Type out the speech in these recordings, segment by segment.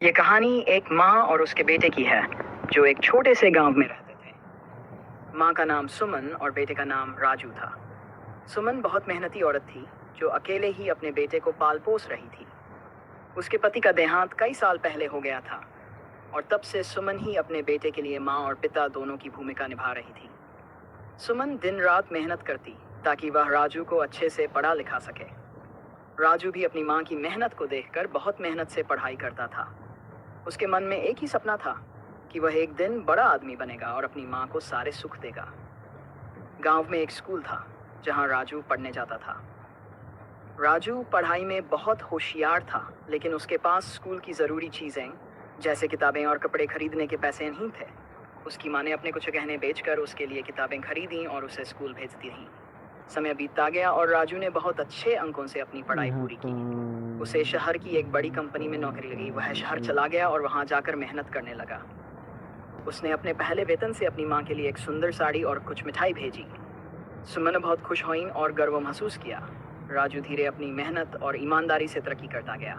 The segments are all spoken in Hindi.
ये कहानी एक माँ और उसके बेटे की है जो एक छोटे से गांव में रहते थे। माँ का नाम सुमन और बेटे का नाम राजू था। सुमन बहुत मेहनती औरत थी जो अकेले ही अपने बेटे को पाल पोस रही थी। उसके पति का देहांत कई साल पहले हो गया था और तब से सुमन ही अपने बेटे के लिए माँ और पिता दोनों की भूमिका निभा रही थी। सुमन दिन रात मेहनत करती ताकि वह राजू को अच्छे से पढ़ा लिखा सके। राजू भी अपनी माँ की मेहनत को देखकर बहुत मेहनत से पढ़ाई करता था। उसके मन में एक ही सपना था कि वह एक दिन बड़ा आदमी बनेगा और अपनी माँ को सारे सुख देगा। गांव में एक स्कूल था जहां राजू पढ़ने जाता था। राजू पढ़ाई में बहुत होशियार था, लेकिन उसके पास स्कूल की ज़रूरी चीज़ें जैसे किताबें और कपड़े खरीदने के पैसे नहीं थे। उसकी माँ ने अपने कुछ गहने बेचकर उसके लिए किताबें खरीदी और उसे स्कूल भेज दी। समय बीतता गया और राजू ने बहुत अच्छे अंकों से अपनी पढ़ाई पूरी की। उसे शहर की एक बड़ी कंपनी में नौकरी लगी। वह शहर चला गया और वहां जाकर मेहनत करने लगा। उसने अपने पहले वेतन से अपनी माँ के लिए एक सुंदर साड़ी और कुछ मिठाई भेजी। सुमन बहुत खुश हुई और गर्व महसूस किया। राजू धीरे अपनी मेहनत और ईमानदारी से तरक्की करता गया।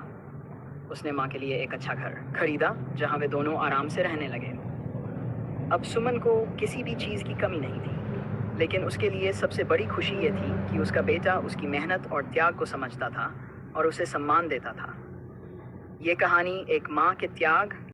उसने माँ के लिए एक अच्छा घर खरीदा जहाँ वे दोनों आराम से रहने लगे। अब सुमन को किसी भी चीज़ की कमी नहीं थी, लेकिन उसके लिए सबसे बड़ी खुशी ये थी कि उसका बेटा उसकी मेहनत और त्याग को समझता था और उसे सम्मान देता था। ये कहानी एक माँ के त्याग